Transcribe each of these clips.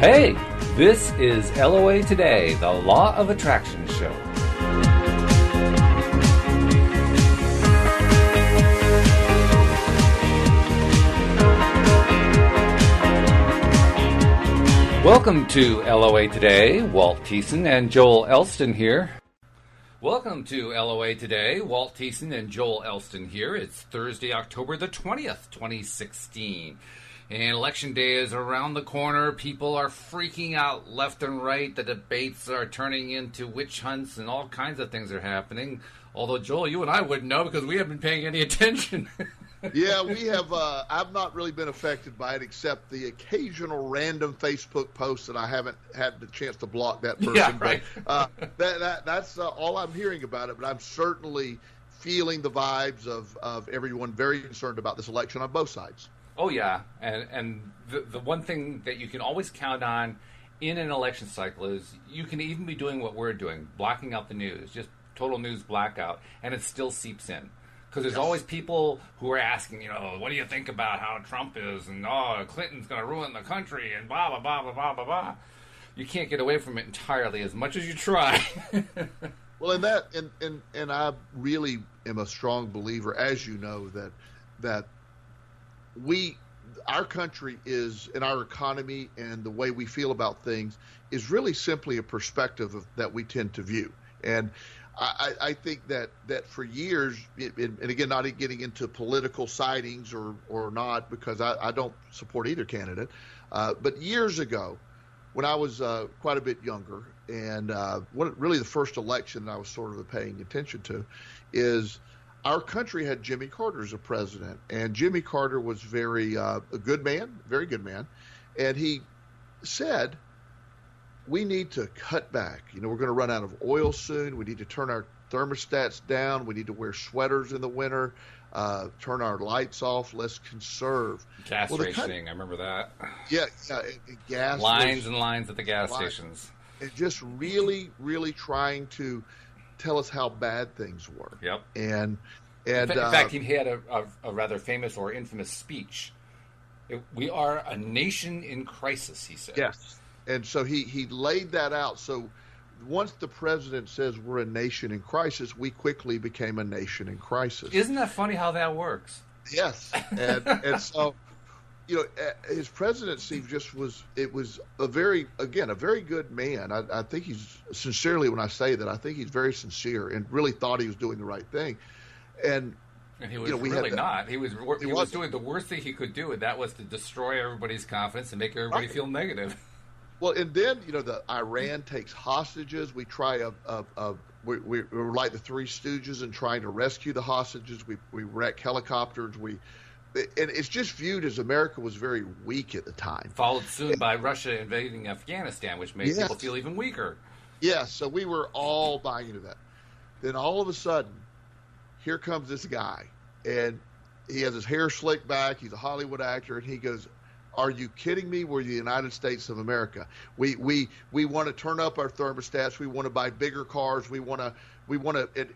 Hey, this is LOA Today, the Law of Attraction show. Welcome to LOA Today. Walt Thiessen and Joel Elston here. Welcome to LOA Today. Walt Thiessen and Joel Elston here. It's Thursday, October the 20th, 2016. And Election Day is around the corner. People are freaking out left and right. The debates are turning into witch hunts and all kinds of things are happening. Although, Joel, you and I wouldn't know because we haven't been paying any attention. Yeah, we have. I've not really been affected by it except the occasional random Facebook post that I haven't had the chance to block that person. Yeah, right. But that's all I'm hearing about it. But I'm certainly feeling the vibes of everyone very concerned about this election on both sides. Oh, yeah. And the one thing that you can always count on in an election cycle is you can even be doing what we're doing, blocking out the news, just total news blackout, and it still seeps in. Because there's always people who are asking, what do you think about how Trump is? And, Clinton's going to ruin the country and blah, blah, blah, blah, blah, blah, blah. You can't get away from it entirely as much as you try. Well, and I really am a strong believer, as you know, that our country is, and our economy and the way we feel about things is really simply a perspective that we tend to view. And I think that for years, and again, not getting into political sidings or not, because I don't support either candidate, but years ago, when I was quite a bit younger, and really the first election that I was sort of paying attention to is our country had Jimmy Carter as a president, and Jimmy Carter was a good man, very good man, and he said, we need to cut back. We're going to run out of oil soon. We need to turn our thermostats down. We need to wear sweaters in the winter, turn our lights off. Let's conserve. Gas rationing, I remember that. Yeah, gas. Lines and lines at the gas stations. And just really, really trying to tell us how bad things were. Yep. And in fact, he had a rather famous or infamous speech. We are a nation in crisis, he said. Yes. And so he laid that out. So once the president says we're a nation in crisis, we quickly became a nation in crisis. Isn't that funny how that works? Yes. And so, his presidency was a very good man. I think he's sincerely, when I say that, I think he's very sincere and really thought he was doing the right thing. And he was really not. He was doing the worst thing he could do, and that was to destroy everybody's confidence and make everybody feel negative. Well, and then the Iran takes hostages. We try we're like the Three Stooges in trying to rescue the hostages. We wreck helicopters. And it's just viewed as America was very weak at the time. Followed soon by Russia invading Afghanistan, which made people feel even weaker. Yeah, so we were all buying into that. Then all of a sudden, here comes this guy, and he has his hair slicked back. He's a Hollywood actor, and he goes, are you kidding me? We're the United States of America. We want to turn up our thermostats. We want to buy bigger cars. We want to,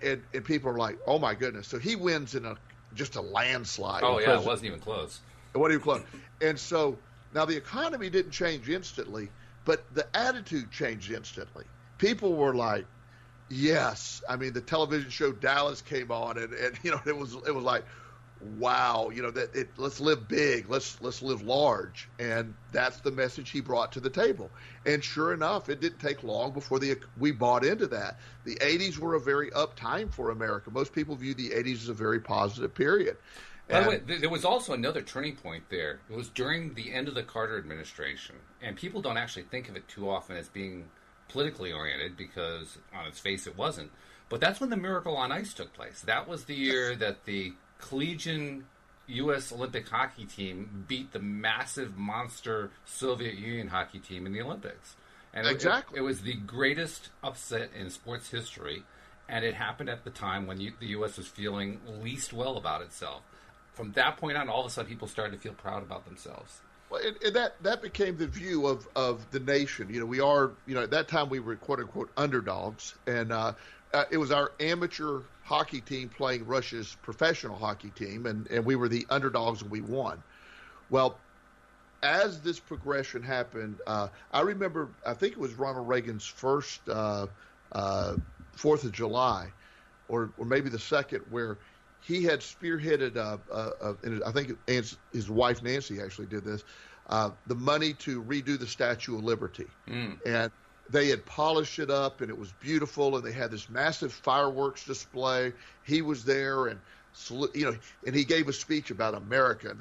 and people are like, oh my goodness. So he wins in just a landslide. Oh yeah, it wasn't even close. It wasn't even close. And so now the economy didn't change instantly, but the attitude changed instantly. People were like, yes. I mean, the television show Dallas came on, and it was like, wow, let's live big, let's live large, and that's the message he brought to the table. And sure enough, it didn't take long before we bought into that. The 80s were a very up time for America. Most people view the 80s as a very positive period. By the way, there was also another turning point there. It was during the end of the Carter administration, and people don't actually think of it too often as being politically oriented because, on its face, it wasn't. But that's when the Miracle on Ice took place. That was the year that the collegiate U.S. Olympic hockey team beat the massive monster Soviet Union hockey team in the Olympics. And exactly. It was the greatest upset in sports history, and it happened at the time when the U.S. was feeling least well about itself. From that point on, all of a sudden, people started to feel proud about themselves. Well, and that became the view of the nation. We are, at that time we were quote unquote underdogs, and it was our amateur hockey team playing Russia's professional hockey team, and we were the underdogs and we won. Well, as this progression happened, I remember, I think it was Ronald Reagan's first 4th of July, or maybe the second, where he had spearheaded, and I think his wife Nancy actually did this, the money to redo the Statue of Liberty. And they had polished it up, and it was beautiful, and they had this massive fireworks display. He was there, and and he gave a speech about America.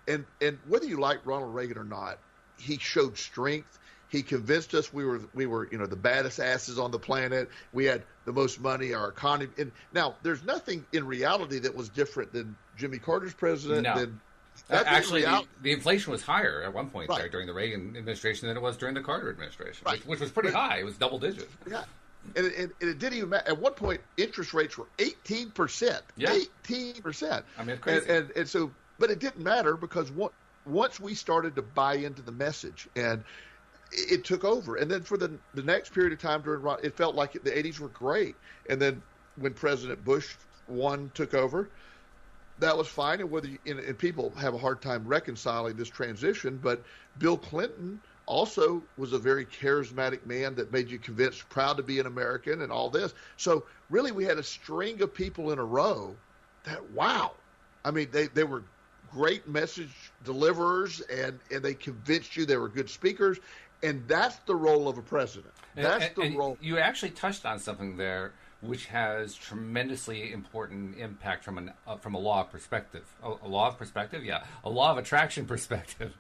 And whether you like Ronald Reagan or not, he showed strength. He convinced us we were the baddest asses on the planet. We had the most money, our economy. And now there's nothing in reality that was different than Jimmy Carter's president. No. Actually, the inflation was higher at one point there during the Reagan administration than it was during the Carter administration, which was pretty high. It was double digit. Yeah. And it didn't even matter. At one point, interest rates were 18%. Yeah. 18%. I mean, it's crazy. And so, but it didn't matter because once we started to buy into the message, and it took over. And then for the next period of time it felt like the 80s were great. And then when President Bush 1 took over, that was fine. And people have a hard time reconciling this transition. But Bill Clinton also was a very charismatic man that made you convinced, proud to be an American and all this. So really we had a string of people in a row that, wow. I mean, they were great message deliverers, and they convinced you they were good speakers. And that's the role of a president. That's the role. You actually touched on something there which has tremendously important impact from a law of perspective. A law of perspective? Yeah. A law of attraction perspective.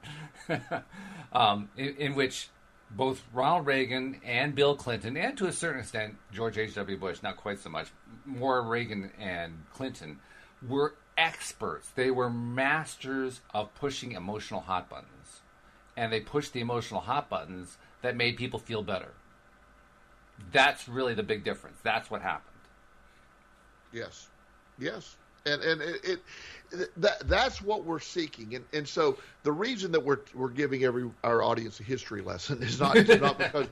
in which both Ronald Reagan and Bill Clinton, and to a certain extent George H.W. Bush, not quite so much, more Reagan and Clinton, were experts. They were masters of pushing emotional hot buttons. And they pushed the emotional hot buttons that made people feel better. That's really the big difference. That's what happened. Yes. And that's what we're seeking. And so the reason that we're giving our audience a history lesson is not because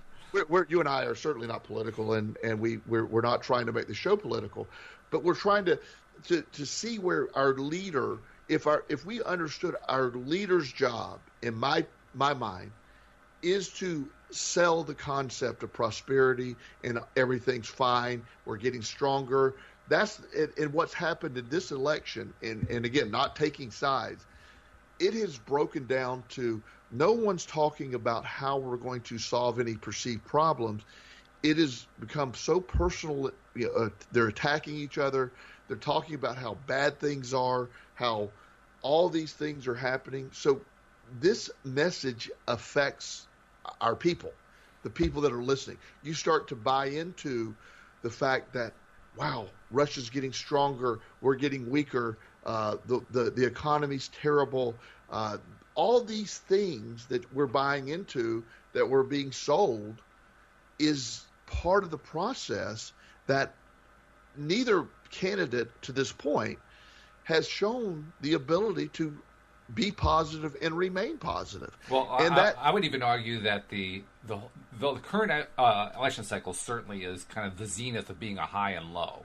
you and I are certainly not political, and we're not trying to make the show political, but we're trying to see where our leader, if we understood our leader's job, in my mind, is to sell the concept of prosperity and everything's fine, we're getting stronger. That's and what's happened in this election, and again, not taking sides, it has broken down to no one's talking about how we're going to solve any perceived problems. It has become so personal. They're attacking each other. They're talking about how bad things are, how all these things are happening. So this message affects our people, the people that are listening. You start to buy into the fact that, wow, Russia's getting stronger, we're getting weaker, the economy's terrible. All these things that we're buying into, that we're being sold, is part of the process that neither candidate to this point has shown the ability to be positive and remain positive. Well, I would even argue that the current election cycle certainly is kind of the zenith of being a high and low,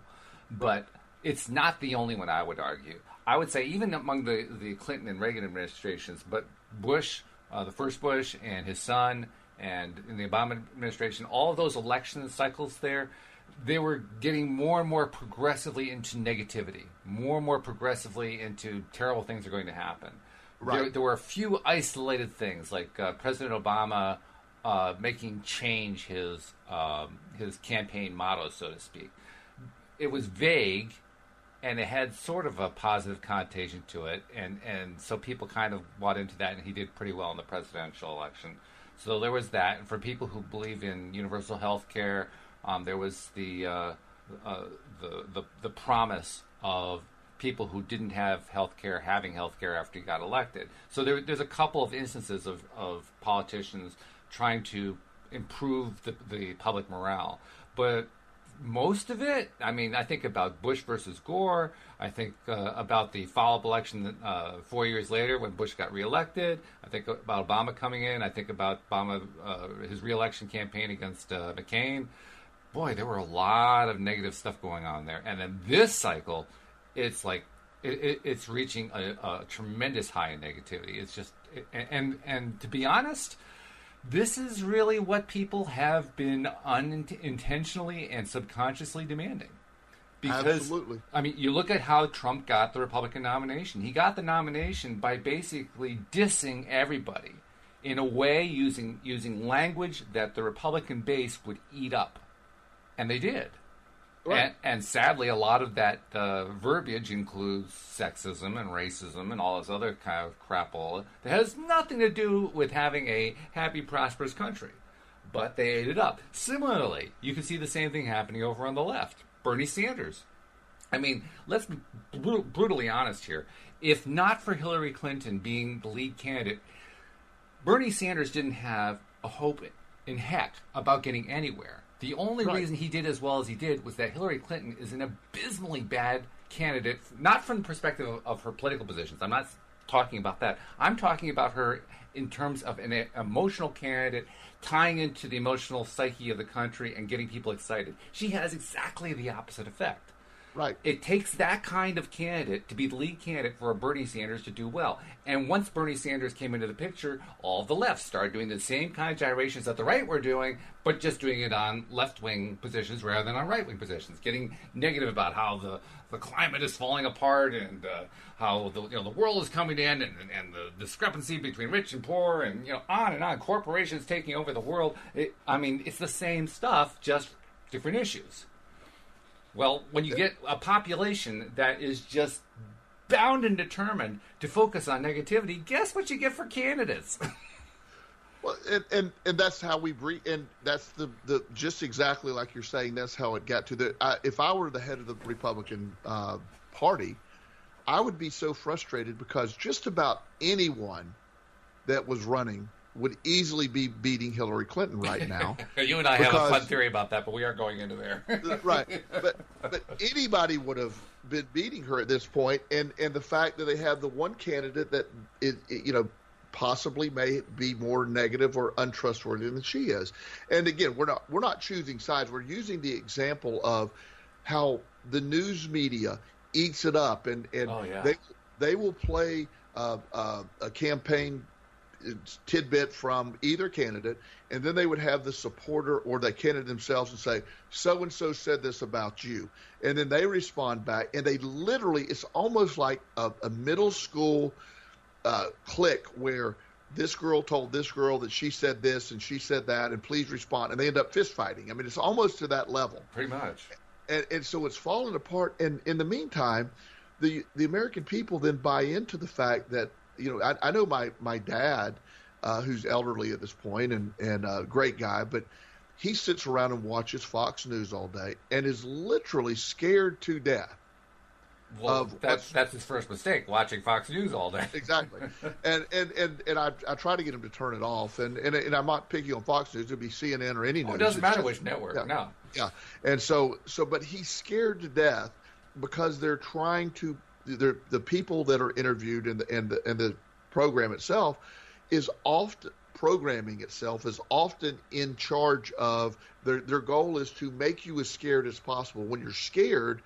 but it's not the only one. I would argue. I would say even among the Clinton and Reagan administrations, but Bush, the first Bush and his son, and in the Obama administration, all of those election cycles there, they were getting more and more progressively into negativity, more and more progressively into terrible things are going to happen. Right. There were a few isolated things, like President Obama making change his campaign motto, so to speak. It was vague, and it had sort of a positive connotation to it, and so people kind of bought into that, and he did pretty well in the presidential election. So there was that. And for people who believe in universal health care, there was the promise of people who didn't have health care having health care after he got elected. So there's a couple of instances of politicians trying to improve the public morale. But most of it, I mean, I think about Bush versus Gore. I think about the follow-up election 4 years later when Bush got reelected. I think about Obama coming in. I think about Obama, his reelection campaign against McCain. Boy, there were a lot of negative stuff going on there. And then this cycle, it's like It's reaching a tremendous high in negativity. It's just, and to be honest, this is really what people have been unintentionally and subconsciously demanding. Because, absolutely. I mean, you look at how Trump got the Republican nomination. He got the nomination by basically dissing everybody in a way using language that the Republican base would eat up. And they did. Right. And sadly, a lot of that verbiage includes sexism and racism and all this other kind of crapola that has nothing to do with having a happy, prosperous country. But they ate it up. Similarly, you can see the same thing happening over on the left. Bernie Sanders. I mean, let's be brutally honest here. If not for Hillary Clinton being the lead candidate, Bernie Sanders didn't have a hope in heck about getting anywhere. The only reason he did as well as he did was that Hillary Clinton is an abysmally bad candidate, not from the perspective of her political positions. I'm not talking about that. I'm talking about her in terms of an emotional candidate tying into the emotional psyche of the country and getting people excited. She has exactly the opposite effect. Right. It takes that kind of candidate to be the lead candidate for a Bernie Sanders to do well. And once Bernie Sanders came into the picture, all of the left started doing the same kind of gyrations that the right were doing, but just doing it on left-wing positions rather than on right-wing positions, getting negative about how the climate is falling apart and how the world is coming in and the discrepancy between rich and poor and on and on. Corporations taking over the world. It's the same stuff, just different issues. Well, when you get a population that is just bound and determined to focus on negativity, guess what you get for candidates? Well, and that's how we breed, and that's the just exactly like you're saying. That's how it got to the. If I were the head of the Republican Party, I would be so frustrated because just about anyone that was running would easily be beating Hillary Clinton right now. You and I have a fun theory about that, but we aren't going into there. Right. But anybody would have been beating her at this point, and the fact that they have the one candidate that possibly may be more negative or untrustworthy than she is. And again, we're not choosing sides. We're using the example of how the news media eats it up, and they will play a campaign tidbit from either candidate, and then they would have the supporter or the candidate themselves and say, so-and-so said this about you. And then they respond back, and they literally, it's almost like a middle school clique where this girl told this girl that she said this and she said that, and please respond. And they end up fist fighting. I mean, it's almost to that level. Pretty much. And so it's falling apart. And in the meantime, the American people then buy into the fact that, I know my dad, who's elderly at this point and a great guy, but he sits around and watches Fox News all day and is literally scared to death. Well, that's his first mistake, watching Fox News all day. Exactly. And I try to get him to turn it off. And I'm not picking on Fox News. It'll be CNN or any news. It doesn't matter which network. Yeah, no. Yeah. And so, but he's scared to death because they're trying to. The people that are interviewed and the program itself is often programming itself is often in charge of their goal is to make you as scared as possible. When you're scared,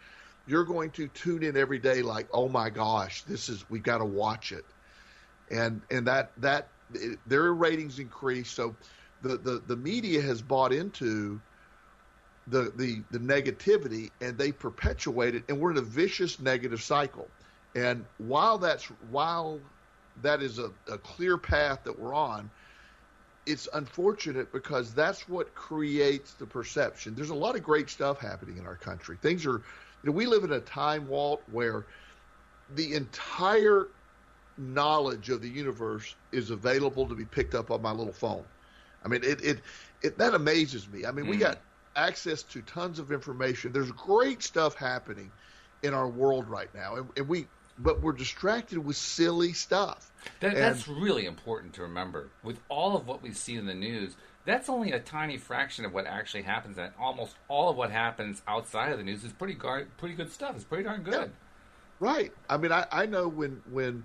you're going to tune in every day like, oh my gosh, we've got to watch it, and that their ratings increase. So the media has bought into the negativity, and they perpetuate it, and we're in a vicious negative cycle. And while that is a clear path that we're on, it's unfortunate because that's what creates the perception. There's a lot of great stuff happening in our country. Things are, we live in a time, Walt, where the entire knowledge of the universe is available to be picked up on my little phone. I mean, it that amazes me. I mean, we got access to tons of information. There's great stuff happening in our world right now, but we're distracted with silly stuff. That's really important to remember. With all of what we see in the news, that's only a tiny fraction of what actually happens, and almost all of what happens outside of the news is pretty good stuff. It's pretty darn good. Yeah. Right. I mean, I know when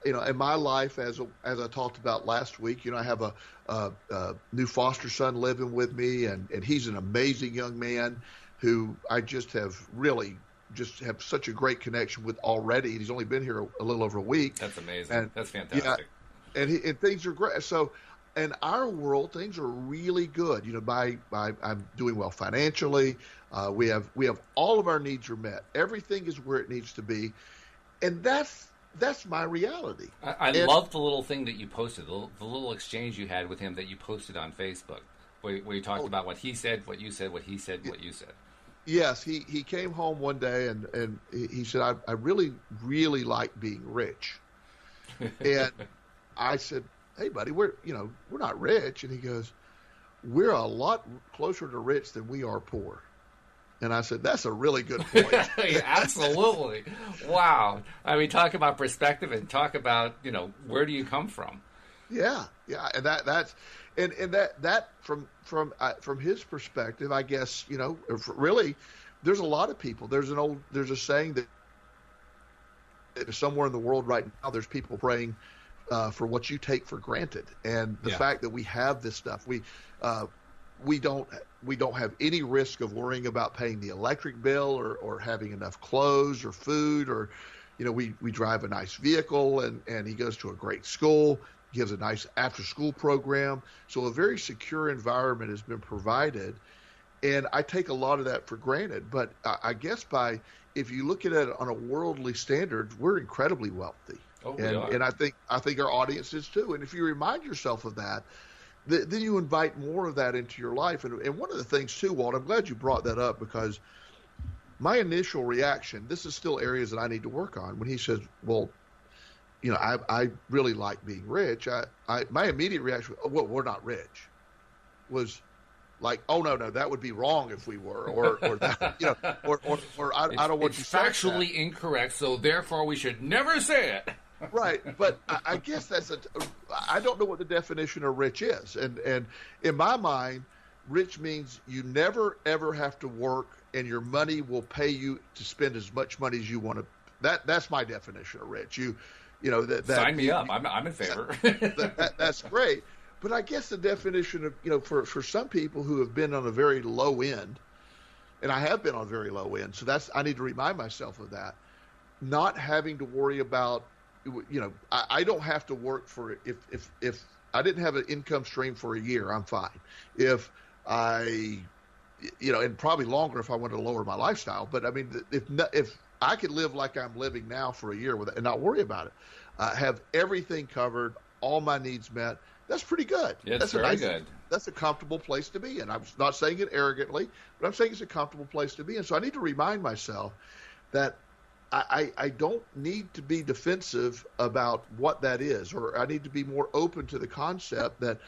in my life, as I talked about last week, I have a new foster son living with me, and he's an amazing young man who I just have really just have such a great connection with already. He's only been here a little over a week. That's amazing. And, that's fantastic. Yeah, and things are great. So, in our world, things are really good. I'm doing well financially. We have all of our needs are met. Everything is where it needs to be, and that's my reality. I love the little thing that you posted, the little exchange you had with him that you posted on Facebook, where you talked about what he said, what you said, what he said, what you said. Yes, he came home one day and he said, I really, really like being rich. And I said, hey, buddy, we're not rich. And he goes, we're a lot closer to rich than we are poor. And I said, that's a really good point. Absolutely. Wow. I mean, talk about perspective and talk about, where do you come from? Yeah. And that from his perspective, I guess, really, there's a lot of people. There's a saying that somewhere in the world right now, there's people praying for what you take for granted. And the fact that we have this stuff, we don't have any risk of worrying about paying the electric bill or having enough clothes or food, or, we drive a nice vehicle and he goes to a great school. He has a nice after-school program. So a very secure environment has been provided. And I take a lot of that for granted. But I guess if you look at it on a worldly standard, we're incredibly wealthy. Oh, we are. And I think our audience is too. And if you remind yourself of that, then you invite more of that into your life. And one of the things too, Walt, I'm glad you brought that up, because my initial reaction, this is still areas that I need to work on. When he says, well, I really like being rich. My immediate reaction, well, we're not rich, was like, oh no, that would be wrong if we were, or that, or I don't want to say that. It's factually incorrect, so therefore we should never say it. Right, but I guess I don't know what the definition of rich is, and in my mind, rich means you never ever have to work, and your money will pay you to spend as much money as you want to. That's my definition of rich. Sign me up. I'm in favor. That's great. But I guess the definition of, for some people who have been on a very low end, and I have been on a very low end, so I need to remind myself of that. Not having to worry about, I don't have to work for, if I didn't have an income stream for a year, I'm fine. If I, and probably longer if I wanted to lower my lifestyle, but I mean, if I could live like I'm living now for a year and not worry about it, have everything covered, all my needs met. That's pretty good. Yeah, that's very good. That's a comfortable place to be in. I'm not saying it arrogantly, but I'm saying it's a comfortable place to be in. So I need to remind myself that I don't need to be defensive about what that is, or I need to be more open to the concept that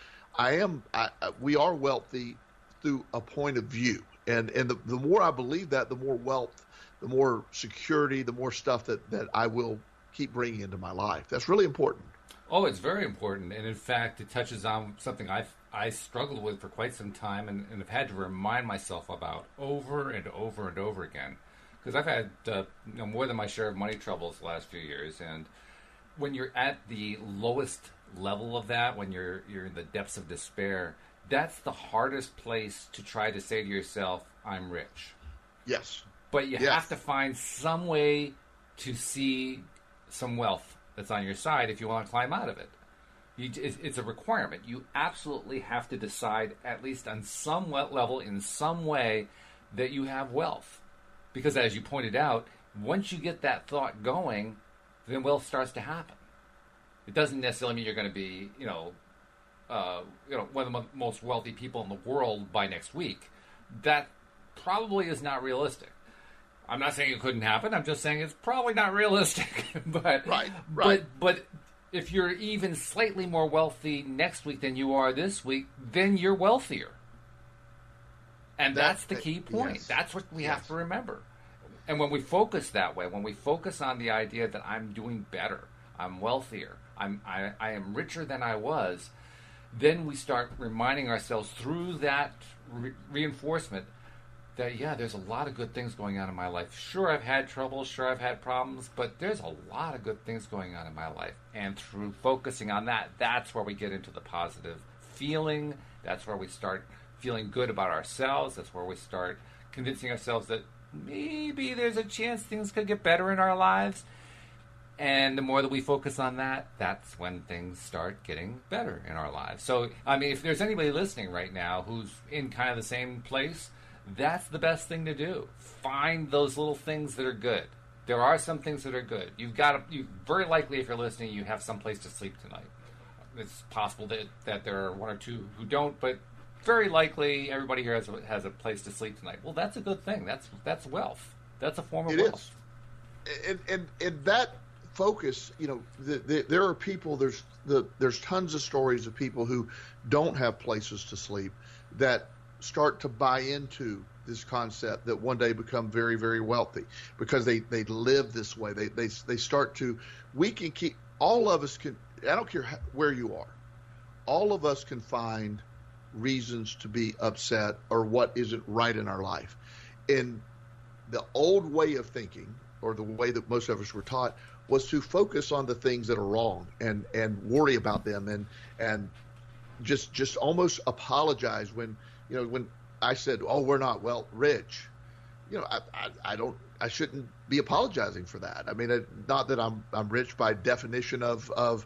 we are wealthy through a point of view. And the more I believe that, the more wealth, the more security, the more stuff that I will keep bringing into my life. That's really important. Oh, it's very important. And in fact, it touches on something I struggled with for quite some time and have had to remind myself about over and over and over again. Because I've had more than my share of money troubles the last few years. And when you're at the lowest level of that, when you're in the depths of despair, that's the hardest place to try to say to yourself, I'm rich. Yes. But you have to find some way to see some wealth that's on your side if you want to climb out of it. It's a requirement. You absolutely have to decide, at least on some level, in some way, that you have wealth. Because as you pointed out, once you get that thought going, then wealth starts to happen. It doesn't necessarily mean you're going to be, one of the most wealthy people in the world by next week. That probably is not realistic. I'm not saying it couldn't happen. I'm just saying it's probably not realistic. But if you're even slightly more wealthy next week than you are this week, then you're wealthier. And that's the key point. Yes. That's what we have to remember. And when we focus that way, when we focus on the idea that I'm doing better, I'm wealthier, I am richer than I was, then we start reminding ourselves through that reinforcement that, there's a lot of good things going on in my life. Sure, I've had trouble. Sure, I've had problems. But there's a lot of good things going on in my life. And through focusing on that, that's where we get into the positive feeling. That's where we start feeling good about ourselves. That's where we start convincing ourselves that maybe there's a chance things could get better in our lives. And the more that we focus on that, that's when things start getting better in our lives. So, I mean, if there's anybody listening right now who's in kind of the same place, that's the best thing to do. Find those little things that are good. There are some things that are good. Very likely, if you're listening, you have some place to sleep tonight. It's possible that there are one or two who don't, but very likely everybody here has a place to sleep tonight. Well, that's a good thing. That's wealth. That's a form of wealth. And that focus, there are people. There's tons of stories of people who don't have places to sleep that start to buy into this concept that one day become very, very wealthy because they live this way. They start to. We can keep. All of us can. I don't care where you are. All of us can find reasons to be upset or what isn't right in our life. And the old way of thinking, or the way that most of us were taught, was to focus on the things that are wrong and worry about them and just almost apologize when I said, "Oh, we're not rich." I shouldn't be apologizing for that. I mean, not that I'm rich by definition of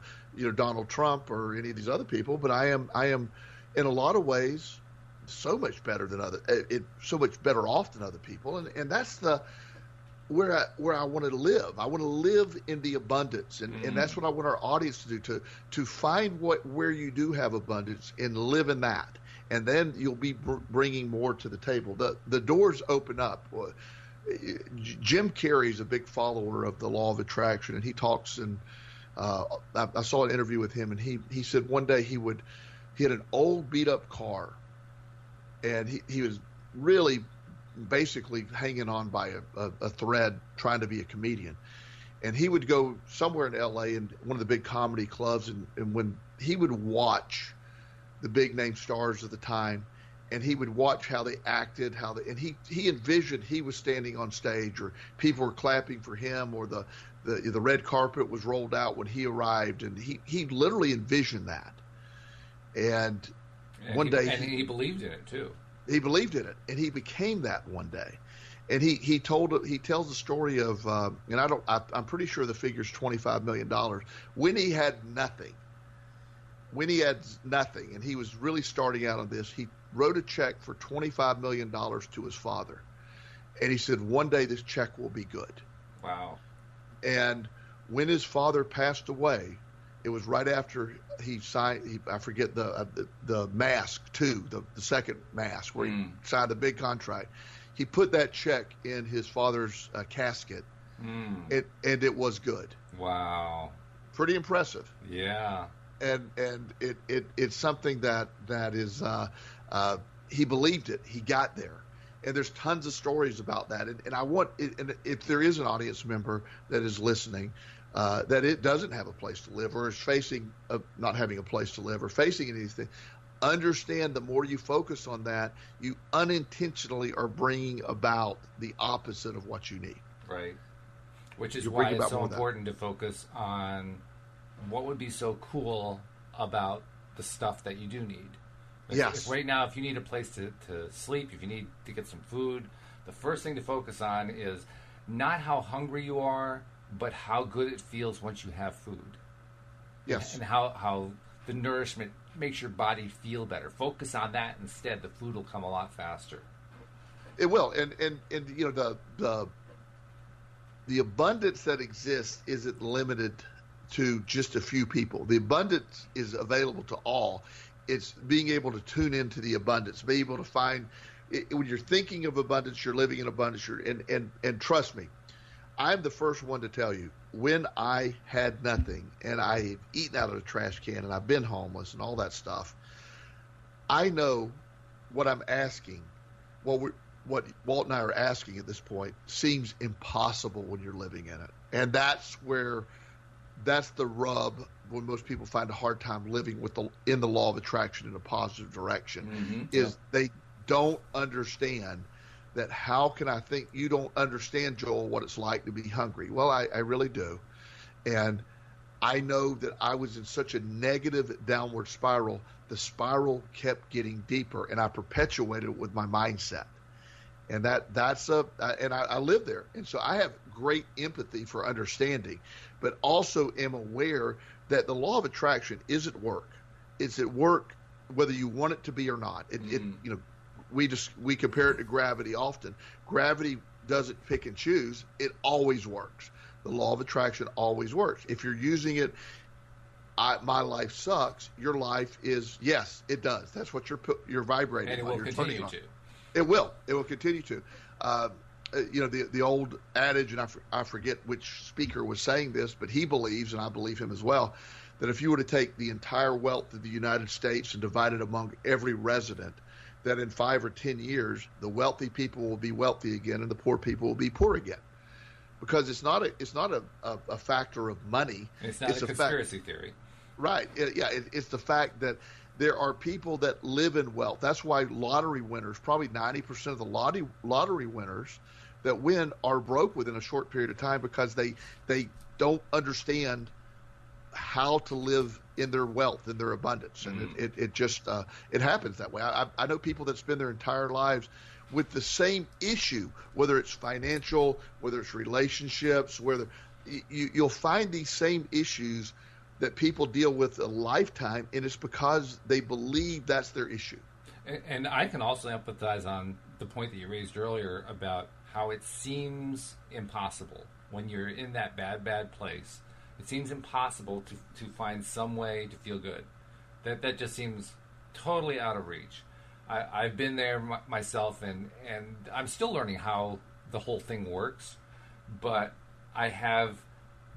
Donald Trump or any of these other people, but I am in a lot of ways so much better off than other people, and that's where I want to live. I want to live in the abundance, and that's what I want our audience to do, to find where you do have abundance and live in that, and then you'll be bringing more to the table. The doors open up. Jim Carrey's a big follower of the law of attraction, and he talks, and I saw an interview with him, and he said one day he had an old beat up car, and he was really basically hanging on by a thread trying to be a comedian. And he would go somewhere in LA in one of the big comedy clubs, and when he would watch the big name stars of the time, and he would watch how they acted, and he envisioned he was standing on stage, or people were clapping for him, or the red carpet was rolled out when he arrived, and he literally envisioned that. And one day he believed in it too. He believed in it, and he became that one day. And he tells the story of, and I'm pretty sure the figure's $25 million, when he had nothing. When he had nothing, and he was really starting out on this, he wrote a check for $25 million to his father. And he said, one day this check will be good. Wow. And when his father passed away, it was right after he signed, I forget the mask too, the second mask, where he signed the big contract. He put that check in his father's casket, and it was good. Wow. Pretty impressive. Yeah. And it's something that is he believed it. He got there. And there's tons of stories about that. And I want, and if there is an audience member that is listening, that it doesn't have a place to live, or is facing not having a place to live, or facing anything, understand the more you focus on that, you unintentionally are bringing about the opposite of what you need. Right. Which is why it's so important to focus on what would be so cool about the stuff that you do need. Yes. Right now, if you need a place to sleep, if you need to get some food, the first thing to focus on is not how hungry you are, but how good it feels once you have food. Yes. And how the nourishment makes your body feel better. Focus on that instead. The food will come a lot faster. It will. And the abundance that exists isn't limited to just a few people. The abundance is available to all. It's being able to tune into the abundance, be able to find when you're thinking of abundance, you're living in abundance. And trust me, I'm the first one to tell you, when I had nothing and I've eaten out of a trash can and I've been homeless and all that stuff, I know what I'm asking. What Walt and I are asking at this point seems impossible when you're living in it. And that's the rub when most people find a hard time living in the law of attraction in a positive direction, is they don't understand that. How can I think you don't understand, Joel, what it's like to be hungry? Well, I really do. And I know that I was in such a negative downward spiral. The spiral kept getting deeper, and I perpetuated it with my mindset. And I live there. And so I have great empathy for understanding, but also am aware that the law of attraction is at work. It's at work whether you want it to be or not. We compare it to gravity often. Gravity doesn't pick and choose. It always works. The law of attraction always works. If you're using it, my life sucks. Your life is, yes, it does. That's what you're vibrating. And it will continue to. It will. It will continue to. The old adage, and I forget which speaker was saying this, but he believes, and I believe him as well, that if you were to take the entire wealth of the United States and divide it among every resident, that in 5 or 10 years, the wealthy people will be wealthy again and the poor people will be poor again. Because it's not a factor of money. It's not a conspiracy theory. Right. It's the fact that there are people that live in wealth. That's why lottery winners, probably 90% of the lottery winners that win are broke within a short period of time because they don't understand how to live in their wealth, in their abundance. And it just happens that way. I know people that spend their entire lives with the same issue, whether it's financial, whether it's relationships, whether you'll find these same issues that people deal with a lifetime, and it's because they believe that's their issue. And I can also empathize on the point that you raised earlier about how it seems impossible when you're in that bad place. It seems impossible to find some way to feel good. That just seems totally out of reach. I've been there myself, and I'm still learning how the whole thing works, but I have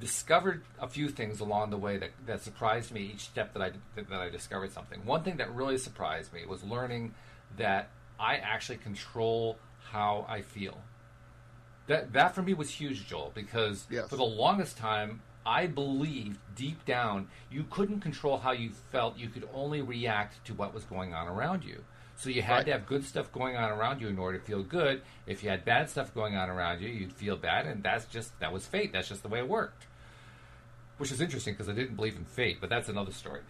discovered a few things along the way that surprised me each step that I discovered something. One thing that really surprised me was learning that I actually control how I feel. That for me was huge, Joel, because for the longest time I believed deep down you couldn't control how you felt. You could only react to what was going on around you. So you had to have good stuff going on around you in order to feel good. If you had bad stuff going on around you, you'd feel bad, and that was fate. That's just the way it worked. Which is interesting because I didn't believe in fate, but that's another story.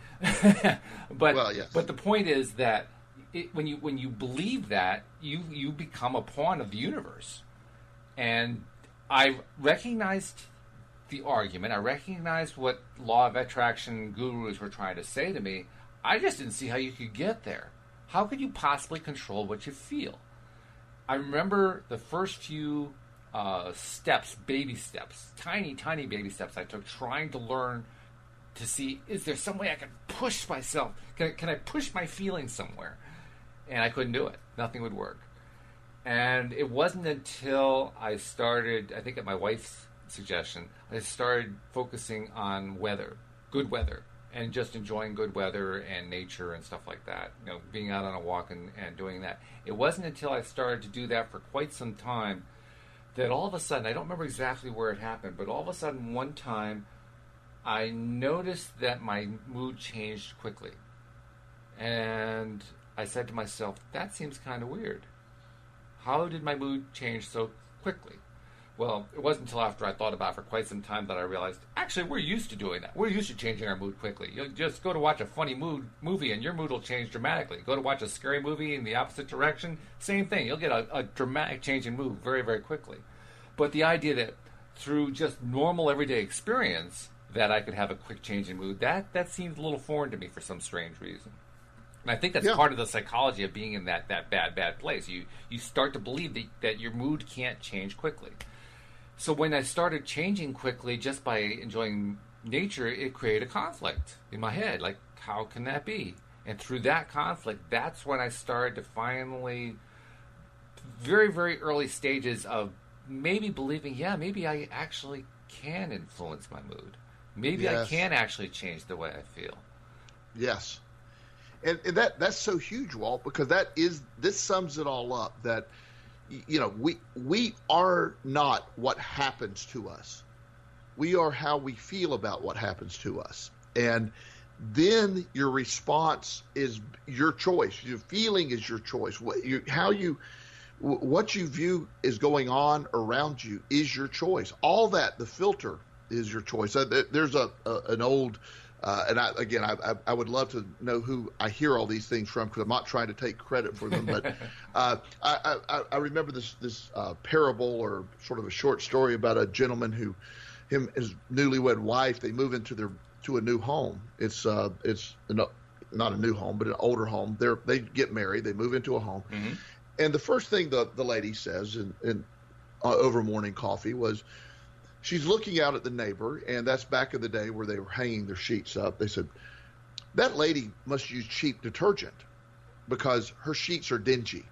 But the point is that when you believe that, you become a pawn of the universe. And I recognized the argument. I recognized what law of attraction gurus were trying to say to me. I just didn't see how you could get there. How could you possibly control what you feel? I remember the first few steps, baby steps, tiny baby steps I took trying to learn to see, is there some way I can push myself? Can I push my feelings somewhere? And I couldn't do it. Nothing would work. And it wasn't until I started, I think at my wife's suggestion, I started focusing on weather, good weather, and just enjoying good weather and nature and stuff like that. Being out on a walk and doing that. It wasn't until I started to do that for quite some time that all of a sudden, I don't remember exactly where it happened, but all of a sudden one time I noticed that my mood changed quickly. And I said to myself, that seems kind of weird. How did my mood change so quickly? Well, it wasn't until after I thought about it for quite some time that I realized, actually, we're used to doing that. We're used to changing our mood quickly. You'll just go to watch a funny movie and your mood will change dramatically. Go to watch a scary movie in the opposite direction, same thing. You'll get a dramatic change in mood very, very quickly. But the idea that through just normal everyday experience that I could have a quick change in mood, that seems a little foreign to me for some strange reason. And I think that's part of the psychology of being in that bad place. You start to believe that your mood can't change quickly. So when I started changing quickly just by enjoying nature, it created a conflict in my head. Like, how can that be? And through that conflict, that's when I started to finally, very, very early stages of maybe believing, maybe I actually can influence my mood. Maybe I can actually change the way I feel. Yes. And that's so huge, Walt, because this sums it all up, that we are not what happens to us. We are how we feel about what happens to us. And then your response is your choice. Your feeling is your choice. What you view is going on around you is your choice. All that, the filter, is your choice. There's an old And I would love to know who I hear all these things from, because I'm not trying to take credit for them. But I remember this parable, or sort of a short story, about a gentleman who, his newlywed wife, they move to a new home. It's not a new home, but an older home. They get married, they move into a home, and the first thing the lady says in over morning coffee was, she's looking out at the neighbor, and that's back in the day where they were hanging their sheets up. They said, that lady must use cheap detergent because her sheets are dingy.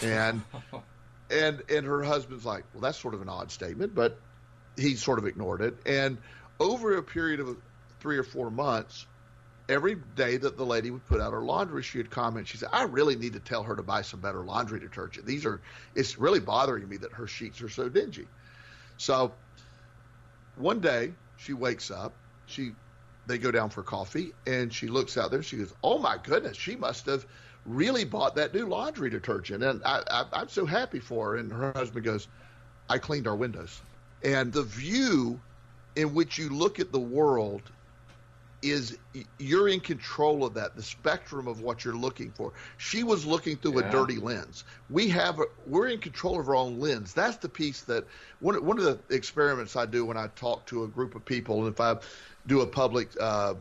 And her husband's like, well, that's sort of an odd statement, but he sort of ignored it. And over a period of 3 or 4 months, every day that the lady would put out her laundry, she would comment. She said, I really need to tell her to buy some better laundry detergent. It's really bothering me that her sheets are so dingy. So one day she wakes up, they go down for coffee, and she looks out there. She goes, oh my goodness, she must have really bought that new laundry detergent. And I'm so happy for her. And her husband goes, I cleaned our windows. And the view in which you look at the world is, you're in control of that, the spectrum of what you're looking for. She was looking through a dirty lens. We're in control of our own lens. That's the piece that one of the experiments I do when I talk to a group of people, and if I do a public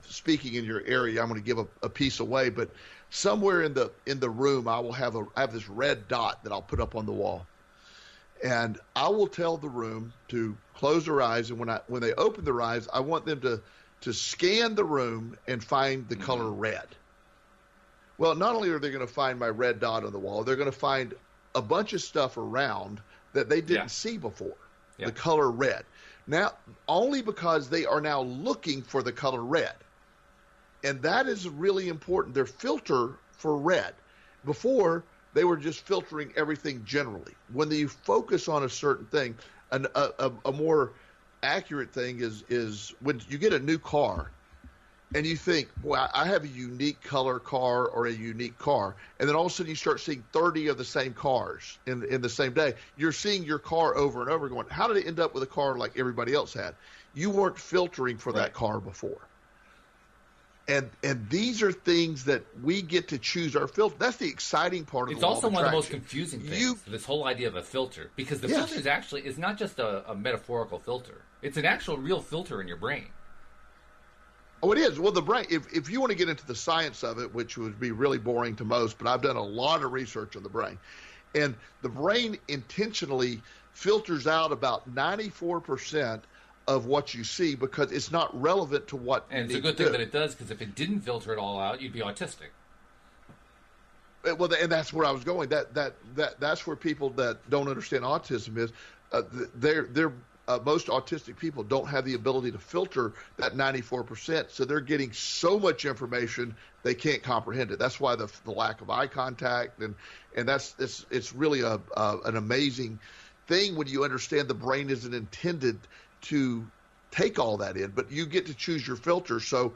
speaking in your area, I'm going to give a piece away, but somewhere in the room I will have this red dot that I'll put up on the wall. And I will tell the room to close their eyes, and when they open their eyes, I want them to scan the room and find the color red. Well, not only are they going to find my red dot on the wall, they're going to find a bunch of stuff around that they didn't see before, the color red. Now, only because they are now looking for the color red. And that is really important, their filter for red. Before, they were just filtering everything generally. When you focus on a certain thing, a more accurate thing is when you get a new car and you think, well, I have a unique color car or a unique car, and then all of a sudden you start seeing 30 of the same cars in the same day. You're seeing your car over and over going, how did it end up with a car like everybody else had? You weren't filtering for that car before. And these are things that we get to choose our filter. That's the exciting part of it's the law also of one of the most attraction. confusing things, this whole idea of a filter. Because the filter is not just a metaphorical filter. It's an actual real filter in your brain. Oh, it is. Well, the brain, if you want to get into the science of it, which would be really boring to most, but I've done a lot of research on the brain. And the brain intentionally filters out about 94% of what you see because it's not relevant to what you need to do. And it's a good thing that it does, because if it didn't filter it all out, you'd be autistic. Well, and that's where I was going. That's where people that don't understand autism is. Most autistic people don't have the ability to filter that 94%, so they're getting so much information they can't comprehend it. That's why the lack of eye contact, and it's really an amazing thing when you understand the brain isn't intended to take all that in, but you get to choose your filter. So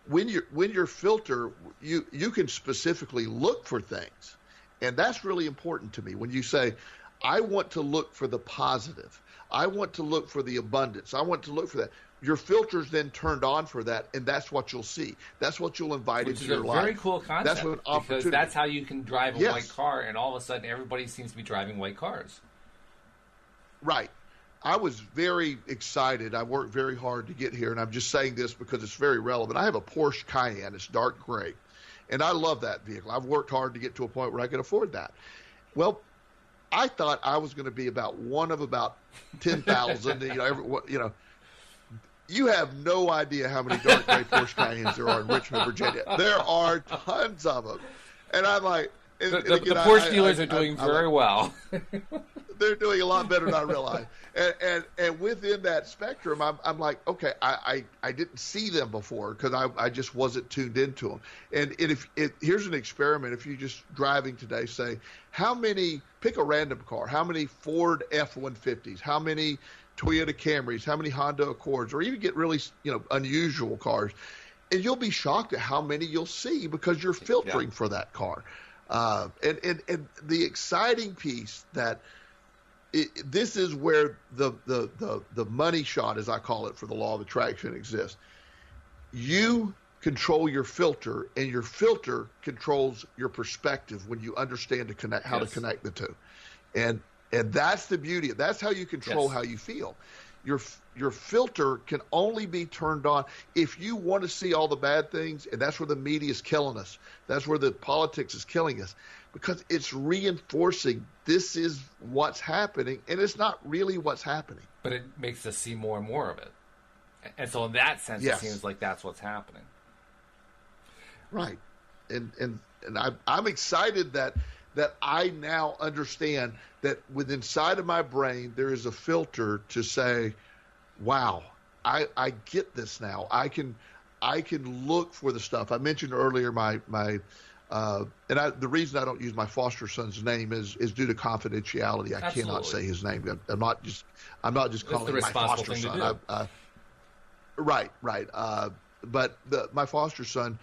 when your filter, you can specifically look for things, and that's really important to me. When you say, I want to look for the positive, I want to look for the abundance, I want to look for that, your filter's then turned on for that, and that's what you'll see. That's what you'll invite into your life. Which is a very cool concept, that's what opportunity, because that's how you can drive a white car, and all of a sudden everybody seems to be driving white cars. Right. I was very excited. I worked very hard to get here, and I'm just saying this because it's very relevant. I have a Porsche Cayenne. It's dark gray, and I love that vehicle. I've worked hard to get to a point where I can afford that. Well, I thought I was going to be about one of about 10,000. You have no idea how many dark gray Porsche Cayennes there are in Richmond, Virginia. There are tons of them, and I'm like, the Porsche dealers are doing very well. They're doing a lot better than I realized. And within that spectrum, I'm like, okay, I didn't see them before because I just wasn't tuned into them. And here's an experiment. If you're just driving today, say, pick a random car, how many Ford F-150s, how many Toyota Camrys, how many Honda Accords, or even get really unusual cars, and you'll be shocked at how many you'll see because you're filtering for that car. And the exciting piece that this is where the money shot, as I call it, for the law of attraction exists. you control your filter, and your filter controls your perspective when you understand to connect how to connect the two. And that's the beauty. That's how you control how you feel. Your filter can only be turned on if you want to see all the bad things, and that's where the media is killing us. That's where the politics is killing us, because it's reinforcing this is what's happening, and it's not really what's happening. But it makes us see more and more of it. And so in that sense, it seems like that's what's happening. Right. And I'm excited that I now understand that within inside of my brain there is a filter to say, wow, I get this now. I can look for the stuff. I mentioned earlier the reason I don't use my foster son's name is due to confidentiality. I cannot say his name. I'm not just calling him my foster son. Right. But my foster son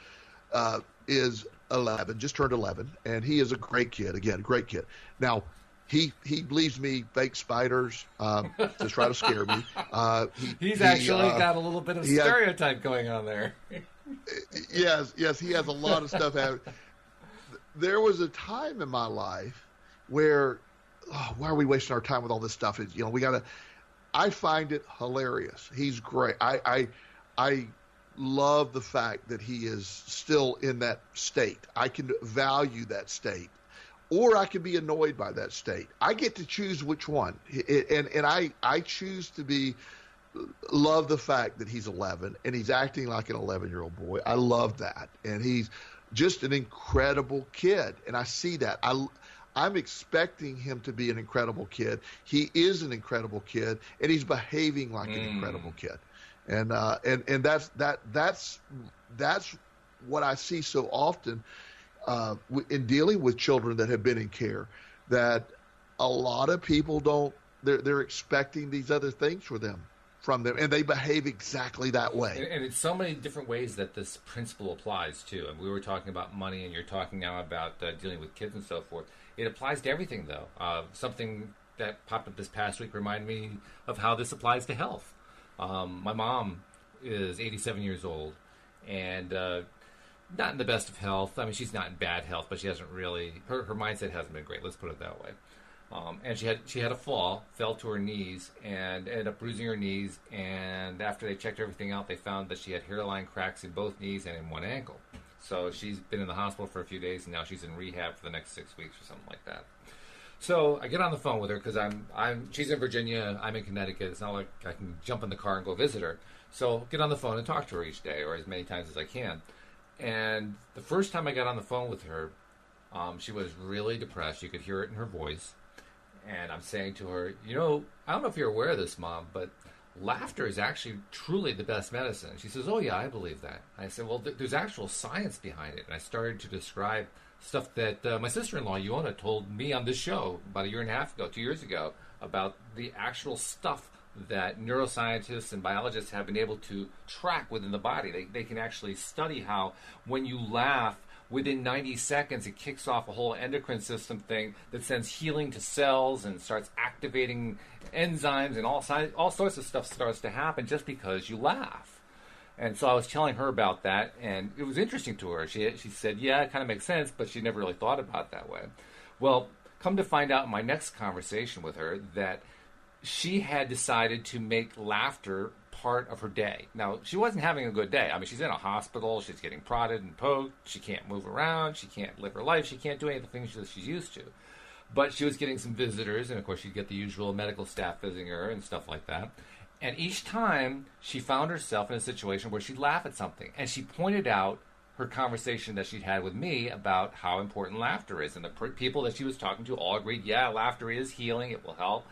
is 11, just turned 11, and he is a great kid. Again, great kid. Now, he believes me fake spiders to try to scare me. He's actually got a little bit of stereotype going on there. Yes, he has a lot of stuff happening. There was a time in my life where, why are we wasting our time with all this stuff? I find it hilarious. He's great. I love the fact that he is still in that state. I can value that state, or I can be annoyed by that state. I get to choose which one, and I choose to love the fact that he's 11 and he's acting like an 11-year-old boy. I love that, and he's just an incredible kid, and I see that. I'm expecting him to be an incredible kid. He is an incredible kid, and he's behaving like an incredible kid. And that's what I see so often in dealing with children that have been in care, that a lot of people they're expecting these other things from them, and they behave exactly that way. And it's so many different ways that this principle applies too. And we were talking about money, and you're talking now about dealing with kids and so forth. It applies to everything, though. Something that popped up this past week reminded me of how this applies to health. My mom is 87 years old and not in the best of health. I mean, she's not in bad health, but she hasn't really, her mindset hasn't been great. Let's put it that way. And she had a fall, fell to her knees, and ended up bruising her knees. And after they checked everything out, they found that she had hairline cracks in both knees and in one ankle. So she's been in the hospital for a few days, and now she's in rehab for the next 6 weeks or something like that. So I get on the phone with her because she's in Virginia, I'm in Connecticut. It's not like I can jump in the car and go visit her. So get on the phone and talk to her each day, or as many times as I can. And the first time I got on the phone with her, she was really depressed. You could hear it in her voice. And I'm saying to her, I don't know if you're aware of this, Mom, but laughter is actually truly the best medicine. She says, oh, yeah, I believe that. I said, well, there's actual science behind it. And I started to describe stuff that my sister-in-law, Iona, told me on this show about 1.5 years ago, 2 years ago, about the actual stuff that neuroscientists and biologists have been able to track within the body. They can actually study how when you laugh, within 90 seconds, it kicks off a whole endocrine system thing that sends healing to cells and starts activating enzymes, and all sorts of stuff starts to happen just because you laugh. And so I was telling her about that, and it was interesting to her. She said, yeah, it kind of makes sense, but she never really thought about it that way. Well, come to find out in my next conversation with her that she had decided to make laughter part of her day. Now, she wasn't having a good day. I mean, she's in a hospital. She's getting prodded and poked. She can't move around. She can't live her life. She can't do any of the things that she's used to. But she was getting some visitors, and of course she'd get the usual medical staff visiting her and stuff like that. And each time she found herself in a situation where she'd laugh at something. And she pointed out her conversation that she'd had with me about how important laughter is. And the people that she was talking to all agreed, yeah, laughter is healing. It will help.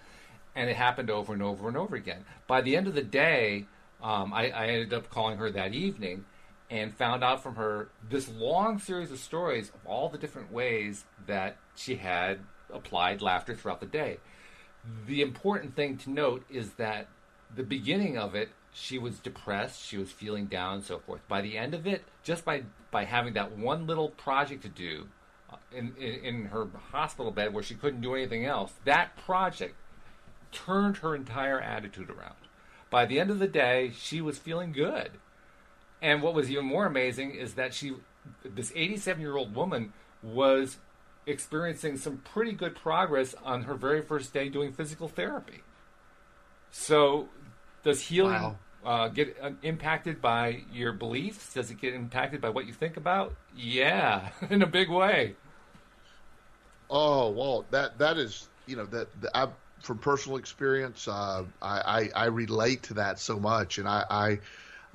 And it happened over and over and over again. By the end of the day, I ended up calling her that evening and found out from her this long series of stories of all the different ways that she had applied laughter throughout the day. The important thing to note is that the beginning of it, she was depressed, she was feeling down and so forth. By the end of it, just by having that one little project to do in her hospital bed where she couldn't do anything else, that project turned her entire attitude around. By the end of the day, she was feeling good. And what was even more amazing is that this 87-year-old woman was experiencing some pretty good progress on her very first day doing physical therapy. So does healing get impacted by your beliefs? Does it get impacted by what you think about? Yeah, in a big way. Oh, well, that is, from personal experience, I relate to that so much, and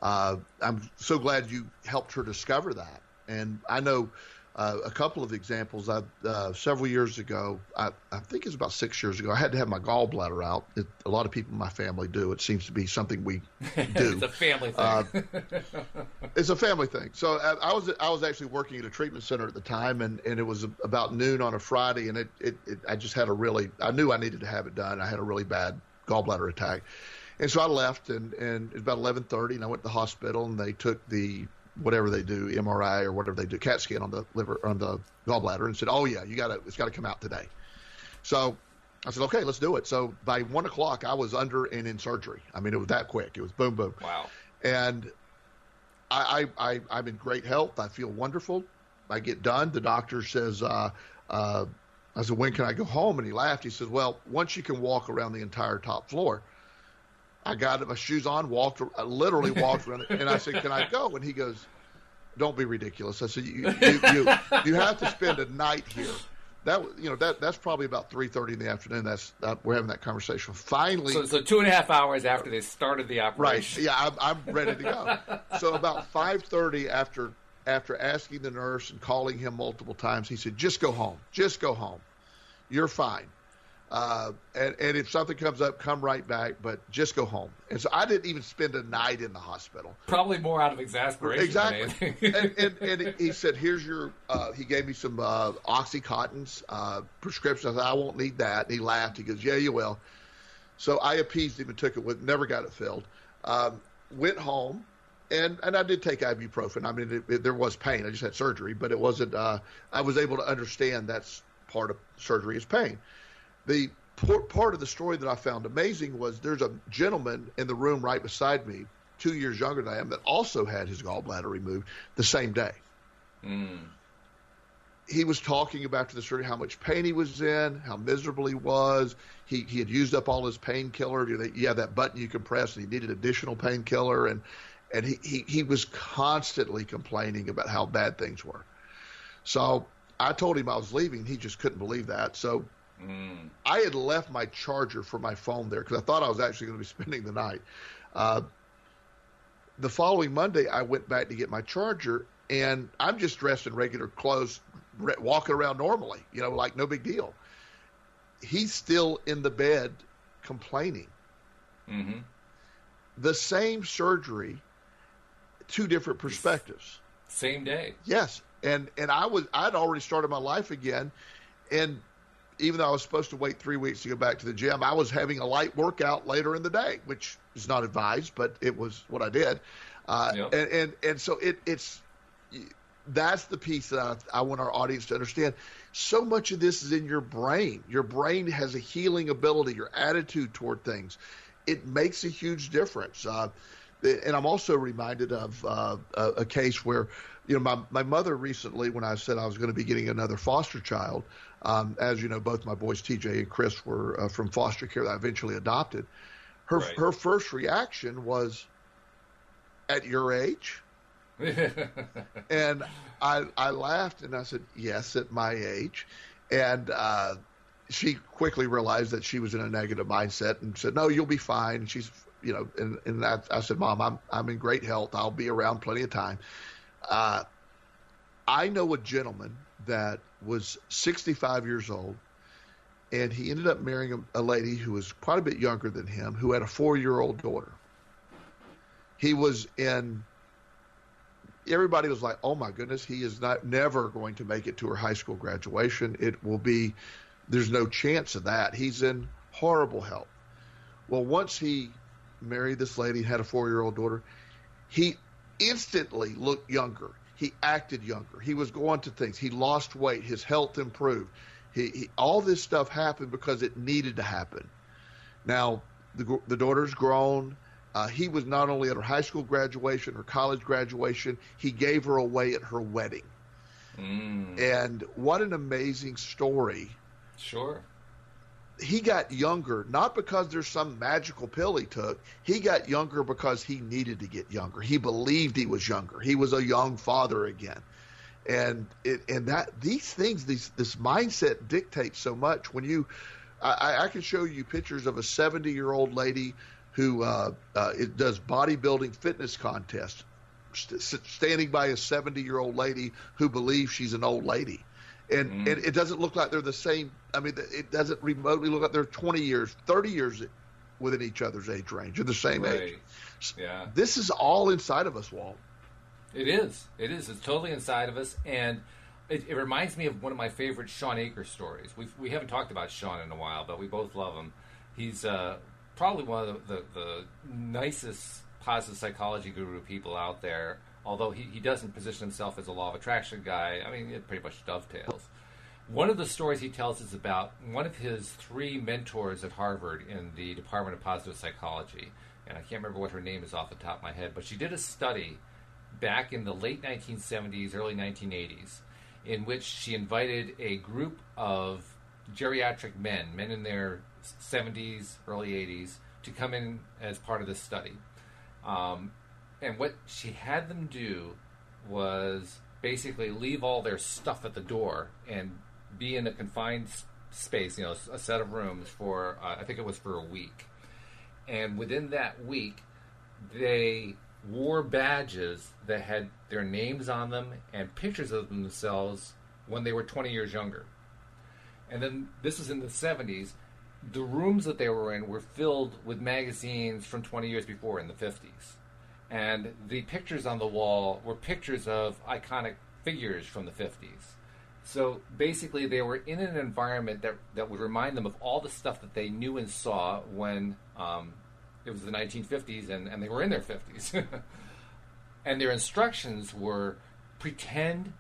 I'm so glad you helped her discover that. And I know a couple of examples. Several years ago, I think it's about 6 years ago, I had to have my gallbladder out. A lot of people in my family do. It seems to be something we do. It's a family thing. It's a family thing. So I was actually working at a treatment center at the time, and it was about noon on a Friday, and I just had I knew I needed to have it done. I had a really bad gallbladder attack. And so I left, and it was about 11:30, and I went to the hospital, and they took the whatever they do, MRI or whatever they do, CAT scan on the liver, on the gallbladder, and said, "Oh yeah, it's got to come out today." So I said, "Okay, let's do it." So by 1 o'clock, I was under and in surgery. I mean, it was that quick. It was boom, boom. Wow. And I'm in great health. I feel wonderful. I get done. The doctor says, I said, "When can I go home?" And he laughed. He says, "Well, once you can walk around the entire top floor." I got my shoes on, literally walked around, and I said, "Can I go?" And he goes, "Don't be ridiculous." I said, "You have to spend a night here." That's probably about 3:30 in the afternoon. We're having that conversation. Finally, so 2.5 hours after they started the operation. Right? Yeah, I'm ready to go. So about 5:30, after asking the nurse and calling him multiple times, he said, "Just go home. Just go home. You're fine. And if something comes up, come right back, but just go home." And so I didn't even spend a night in the hospital. Probably more out of exasperation. Exactly. and he said, "Here's your," he gave me some Oxycontin's prescription. I said, "I won't need that." And he laughed. He goes, "Yeah, you will." So I appeased him and took it never got it filled. Went home, and I did take ibuprofen. I mean, there was pain. I just had surgery, but it wasn't, I was able to understand that's part of surgery is pain. The part of the story that I found amazing was there's a gentleman in the room right beside me, 2 years younger than I am, that also had his gallbladder removed the same day. Mm. He was talking about to the surgery how much pain he was in, how miserable he was. He had used up all his painkiller. You have that button you can press, and he needed additional painkiller, and he was constantly complaining about how bad things were. So I told him I was leaving. He just couldn't believe that. So I had left my charger for my phone there because I thought I was actually going to be spending the night. The following Monday, I went back to get my charger, and I'm just dressed in regular clothes, walking around normally, like no big deal. He's still in the bed complaining. Mm-hmm. The same surgery, two different perspectives. Same day. Yes. And I'd already started my life again, and even though I was supposed to wait 3 weeks to go back to the gym, I was having a light workout later in the day, which is not advised, but it was what I did. Yep. And so it's that's the piece that I want our audience to understand. So much of this is in your brain. Your brain has a healing ability, your attitude toward things. It makes a huge difference. And I'm also reminded of a case where, my mother recently, when I said I was going to be getting another foster child, as you know, both my boys, TJ and Chris, were from foster care that I eventually adopted. Her first reaction was, "At your age?" And I laughed and I said, "Yes, at my age." And she quickly realized that she was in a negative mindset and said, "No, you'll be fine." And she's, and I said, "Mom, I'm in great health. I'll be around plenty of time." I know a gentleman that was 65 years old, and he ended up marrying a lady who was quite a bit younger than him, who had a 4-year-old daughter. He was everybody was like, "Oh my goodness, he is never going to make it to her high school graduation. There's no chance of that. He's in horrible health." Well, once he married this lady and had a 4-year-old daughter, he instantly looked younger. He acted younger. He was going to things. He lost weight. His health improved. All this stuff happened because it needed to happen. Now, the daughter's grown, He was not only at her high school graduation, her college graduation, he gave her away at her wedding. And what an amazing story. Sure. He got younger, not because there's some magical pill he took. He got younger because he needed to get younger. He believed he was younger. He was a young father again. And these things, this mindset dictates so much. When I can show you pictures of a 70-year-old lady who does bodybuilding fitness contests, standing by a 70-year-old lady who believes she's an old lady. And it doesn't look like they're the same. I mean, it doesn't remotely look like they're 20 years, 30 years within each other's age range, or the same age. Yeah. This is all inside of us, Walt. It is. It's totally inside of us. And it reminds me of one of my favorite Sean Akers stories. We haven't talked about Sean in a while, but we both love him. He's probably one of the nicest positive psychology guru people out there, although he doesn't position himself as a law of attraction guy. I mean, it pretty much dovetails. One of the stories he tells is about one of his 3 mentors at Harvard in the Department of Positive Psychology. And I can't remember what her name is off the top of my head, but she did a study back in the late 1970s, early 1980s, in which she invited a group of geriatric men in their 70s, early 80s, to come in as part of this study. And what she had them do was basically leave all their stuff at the door and be in a confined space, a set of rooms for, I think it was for a week. And within that week, they wore badges that had their names on them and pictures of themselves when they were 20 years younger. And then, this was in the 70s, the rooms that they were in were filled with magazines from 20 years before in the 50s. And the pictures on the wall were pictures of iconic figures from the 50s. So basically they were in an environment that would remind them of all the stuff that they knew and saw when it was the 1950s and they were in their 50s. And their instructions were, pretend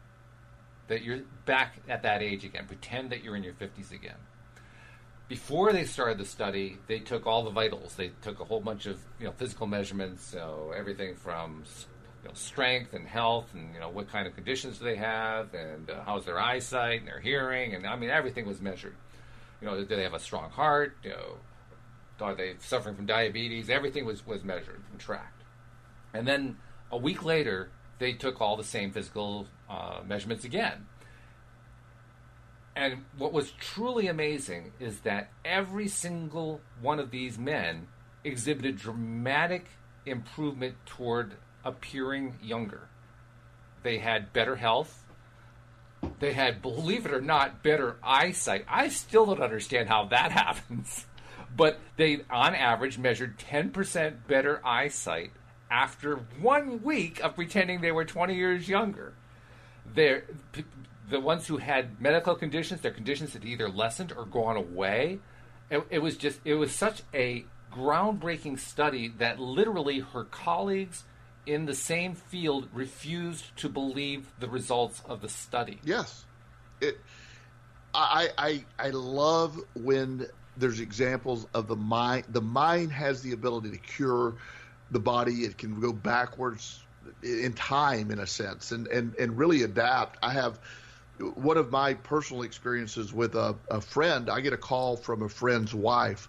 that you're back at that age again. Pretend that you're in your 50s again. Before they started the study, they took all the vitals. They took a whole bunch of physical measurements, so everything from strength and health, and what kind of conditions do they have, and how's their eyesight and their hearing, and I mean everything was measured. Do they have a strong heart? Are they suffering from diabetes? Everything was measured and tracked. And then a week later, they took all the same physical measurements again. And what was truly amazing is that every single one of these men exhibited dramatic improvement toward appearing younger. They had better health. They had, believe it or not, better eyesight. I still don't understand how that happens. But they, on average, measured 10% better eyesight after 1 week of pretending they were 20 years younger. The ones who had medical conditions, their conditions had either lessened or gone away. It was such a groundbreaking study that literally her colleagues in the same field refused to believe the results of the study. Yes. I love when there's examples of the mind. The mind has the ability to cure the body. It can go backwards in time, in a sense, and really adapt. I have one of my personal experiences with a friend. I get a call from a friend's wife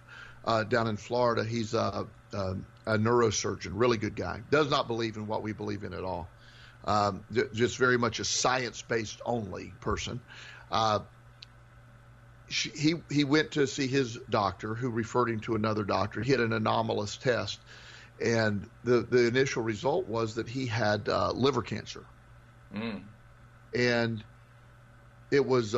down in Florida. He's a neurosurgeon, really good guy. Does not believe in what we believe in at all. Just very much a science-based only person. He went to see his doctor, who referred him to another doctor. He had an anomalous test, and the initial result was that he had liver cancer. And it was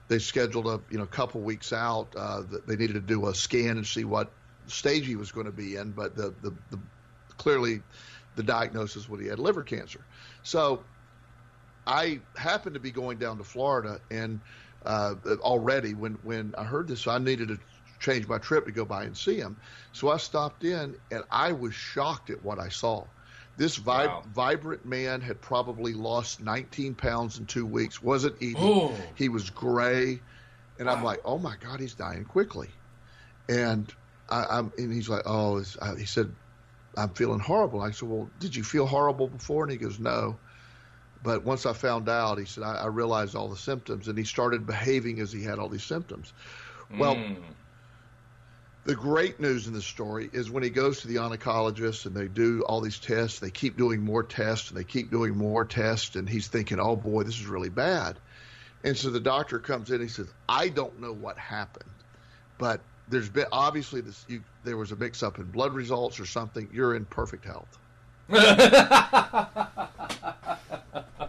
they scheduled a couple weeks out. They needed to do a scan and see what stage he was going to be in, but the clearly the diagnosis was he had liver cancer. So I happened to be going down to Florida, and already when I heard this, so I needed to change my trip to go by and see him. So I stopped in, and I was shocked at what I saw. This vibrant man had probably lost 19 pounds in 2 weeks, wasn't eating. Oh. He was gray. And I'm like, oh, my God, he's dying quickly. And and he's like, oh, he said, I'm feeling horrible. I said, well, did you feel horrible before? And he goes, no. But once I found out, he said, I realized all the symptoms, and he started behaving as he had all these symptoms. Well, the great news in this story is when he goes to the oncologist and they do all these tests, they keep doing more tests and they keep doing more tests, and he's thinking, oh boy, this is really bad. And so the doctor comes in and he says, I don't know what happened, but there's been obviously there was a mix up in blood results or something. You're in perfect health.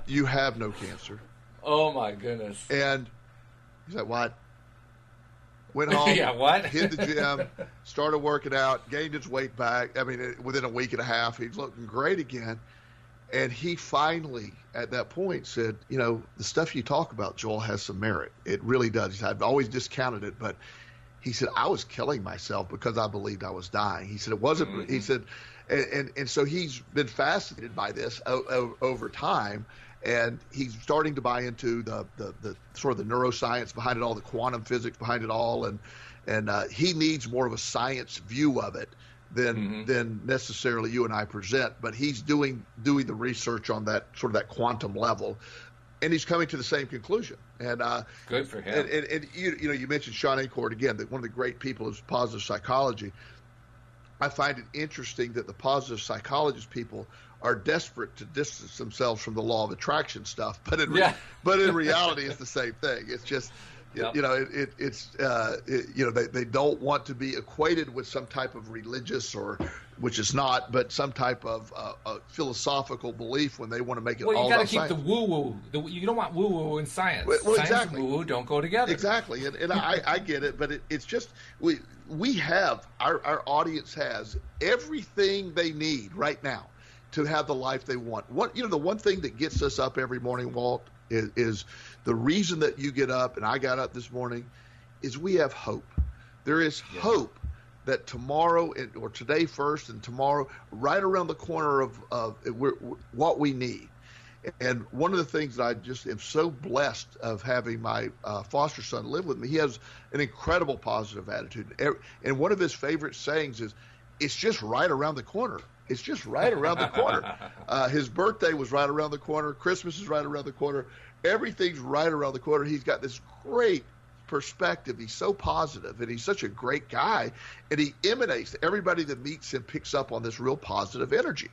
You have no cancer. Oh my goodness. And he's like, what? Went home, yeah, what? hit the gym, started working out, gained his weight back. I mean, within a week and a half, he's looking great again. And he finally, at that point, said, the stuff you talk about, Joel, has some merit. It really does. He said, I've always discounted it, but he said, I was killing myself because I believed I was dying. He said, it wasn't, mm-hmm. He said, and so he's been fascinated by this over time. And he's starting to buy into the sort of the neuroscience behind it all, the quantum physics behind it all, and he needs more of a science view of it than necessarily you and I present. But he's doing the research on that sort of that quantum level, and he's coming to the same conclusion. And good for him. And you mentioned Sean Acord again, that one of the great people is positive psychology. I find it interesting that the positive psychologist people are desperate to distance themselves from the law of attraction stuff, but in reality, it's the same thing. It's just, they don't want to be equated with some type of religious which is not, but some type of philosophical belief when they want to make it all about science. Well, you got to keep the woo-woo. You don't want woo-woo in science. Well, science exactly. and woo-woo don't go together. Exactly, and I get it, but it's just we have our audience has everything they need right now to have the life they want. The one thing that gets us up every morning, Walt, is the reason that you get up and I got up this morning is we have hope. There is hope that tomorrow or today first and tomorrow, right around the corner of what we need. And one of the things that I just am so blessed of having my foster son live with me, he has an incredible positive attitude. And one of his favorite sayings is, it's just right around the corner. It's just right around the corner. His birthday was right around the corner. Christmas is right around the corner. Everything's right around the corner. He's got this great perspective. He's so positive, and he's such a great guy. And he emanates. Everybody that meets him picks up on this real positive energy.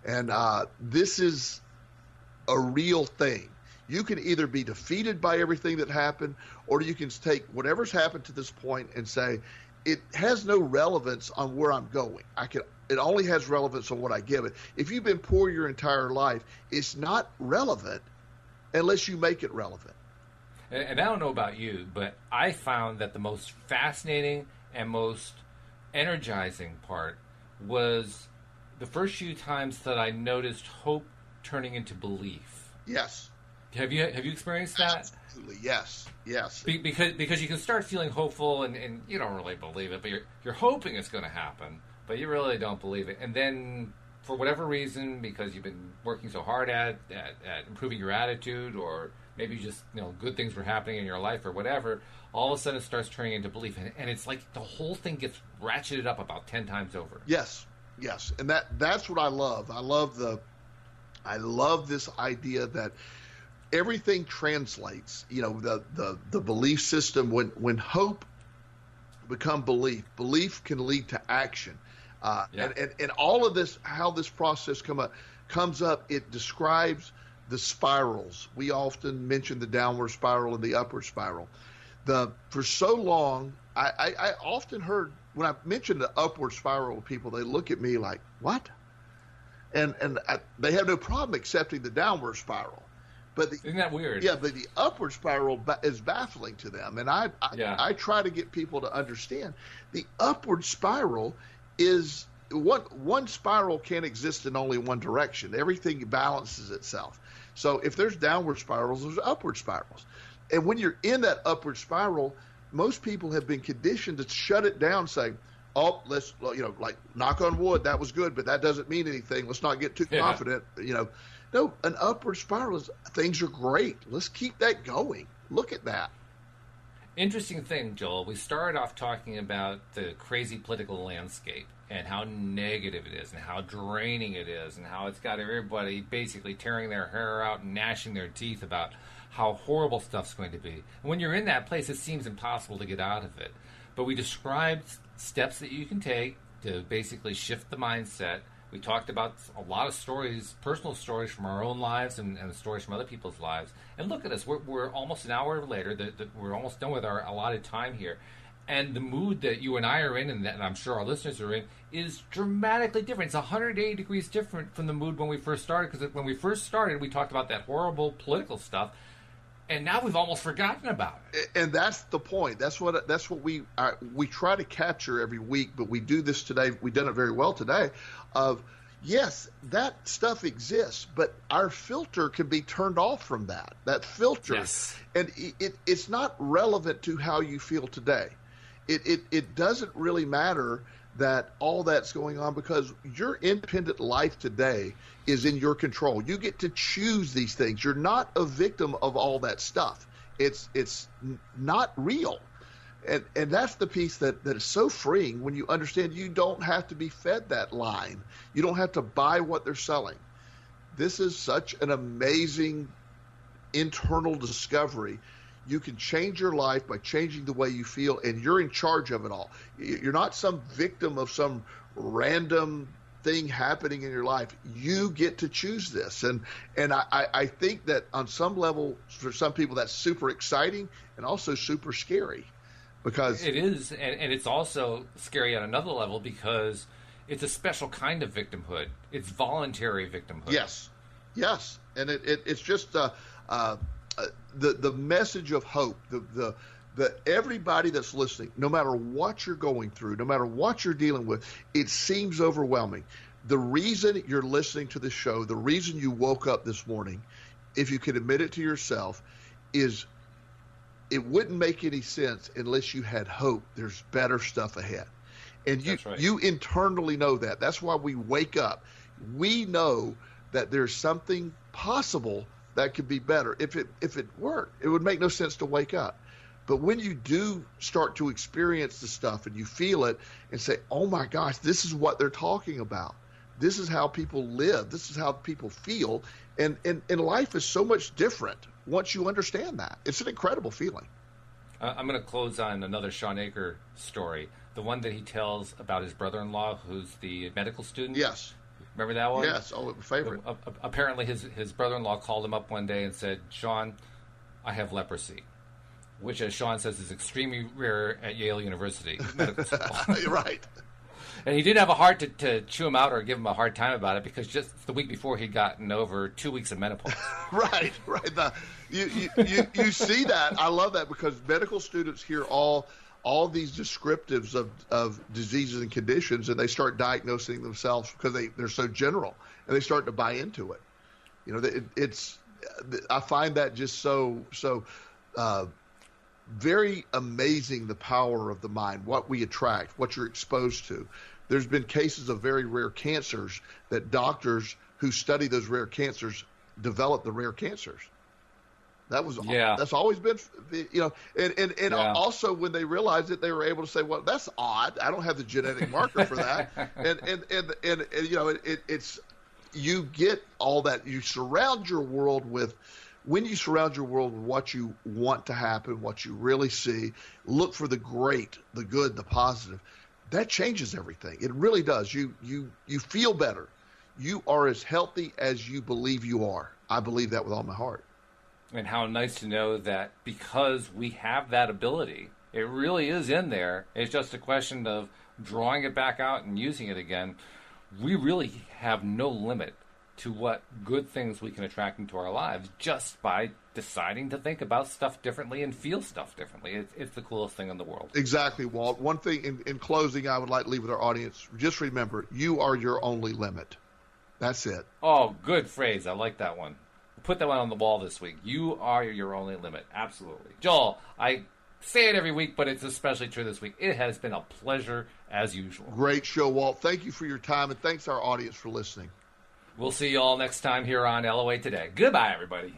And this is a real thing. You can either be defeated by everything that happened, or you can take whatever's happened to this point and say, it has no relevance on where I'm going. It only has relevance on what I give it. If you've been poor your entire life, it's not relevant unless you make it relevant. And I don't know about you, but I found that the most fascinating and most energizing part was the first few times that I noticed hope turning into belief. Yes. Have you experienced that? Absolutely, yes. Because you can start feeling hopeful and you don't really believe it, but you're hoping it's going to happen, but you really don't believe it. And then for whatever reason, because you've been working so hard at improving your attitude, or maybe just good things were happening in your life or whatever, all of a sudden it starts turning into belief, and it's like the whole thing gets ratcheted up about 10 times over. Yes, and that's what I love. I love this idea that everything translates. The belief system, when hope become belief can lead to action. And all of this, how this process comes up, it describes the spirals. We often mention the downward spiral and the upward spiral. For so long, I often heard when I mention the upward spiral to people, they look at me like, what? And they have no problem accepting the downward spiral. But isn't that weird? Yeah, but the upward spiral is baffling to them. And I try to get people to understand the upward spiral is one spiral can't exist in only one direction. Everything balances itself. So if there's downward spirals, there's upward spirals. And when you're in that upward spiral, most people have been conditioned to shut it down, saying, oh, let's, like, knock on wood, that was good, but that doesn't mean anything. Let's not get too confident. No, an upward spiral is things are great. Let's keep that going. Look at that. Interesting thing, Joel. We started off talking about the crazy political landscape and how negative it is and how draining it is and how it's got everybody basically tearing their hair out and gnashing their teeth about how horrible stuff's going to be. And when you're in that place, it seems impossible to get out of it. But we described steps that you can take to basically shift the mindset. We talked about a lot of stories, personal stories from our own lives and stories from other people's lives. And look at us. We're almost an hour later. We're almost done with our allotted time here. And the mood that you and I are in, and that I'm sure our listeners are in, is dramatically different. It's 180 degrees different from the mood when we first started. Because when we first started, we talked about that horrible political stuff. And now we've almost forgotten about it. And that's the point. That's what we try to capture every week. But we do this today. We've done it very well today. Of yes, that stuff exists, but our filter can be turned off from that. That filter, yes. And it's not relevant to how you feel today. It doesn't really matter that all that's going on, because your independent life today is in your control. You get to choose these things. You're not a victim of all that stuff. It's not real. And that's the piece that is so freeing when you understand you don't have to be fed that line. You don't have to buy what they're selling. This is such an amazing internal discovery. You can change your life by changing the way you feel, and you're in charge of it all. You're not some victim of some random thing happening in your life. You get to choose this. And I think that on some level, for some people, that's super exciting and also super scary. Because it is, and it's also scary at another level because it's a special kind of victimhood. It's voluntary victimhood. Yes, and it's just the message of hope. The everybody that's listening, no matter what you're going through, no matter what you're dealing with, it seems overwhelming. The reason you're listening to this show, the reason you woke up this morning, if you can admit it to yourself, is it wouldn't make any sense unless you had hope. There's better stuff ahead. And you internally know that. That's why we wake up. We know that there's something possible that could be better. If it weren't, it would make no sense to wake up. But when you do start to experience the stuff and you feel it and say, oh my gosh, this is what they're talking about. This is how people live. This is how people feel. And life is so much different once you understand that. It's an incredible feeling. I'm going to close on another Sean Aker story, the one that he tells about his brother-in-law who's the medical student. Yes. Remember that one? Yes. Oh, favorite. Apparently his brother-in-law called him up one day and said, Sean, I have leprosy, which, as Sean says, is extremely rare at Yale University Medical School. You're right. And he didn't have a heart to chew him out or give him a hard time about it because just the week before he'd gotten over 2 weeks of menopause. Right. You see that. I love that because medical students hear all these descriptives of diseases and conditions, and they start diagnosing themselves because they're so general, and they start to buy into it. You know, I find that just so very amazing, the power of the mind, what we attract, what you're exposed to. There's been cases of very rare cancers that doctors who study those rare cancers develop the rare cancers. That's always been, and also when they realized it, they were able to say, well, that's odd. I don't have the genetic marker for that. and you know, it's, you get all that. You surround your world with, when you surround your world with what you want to happen, what you really see, look for the great, the good, the positive, that changes everything. It really does. You feel better. You are as healthy as you believe you are. I believe that with all my heart. And how nice to know that because we have that ability, it really is in there. It's just a question of drawing it back out and using it again. We really have no limit to what good things we can attract into our lives just by deciding to think about stuff differently and feel stuff differently. It's the coolest thing in the world. Exactly, Walt. One thing in closing I would like to leave with our audience, just remember, you are your only limit. That's it. Oh, good phrase. I like that one. Put that one on the wall this week. You are your only limit. Absolutely. Joel, I say it every week, but it's especially true this week. It has been a pleasure as usual. Great show, Walt. Thank you for your time, and thanks to our audience for listening. We'll see you all next time here on LOA Today. Goodbye, everybody.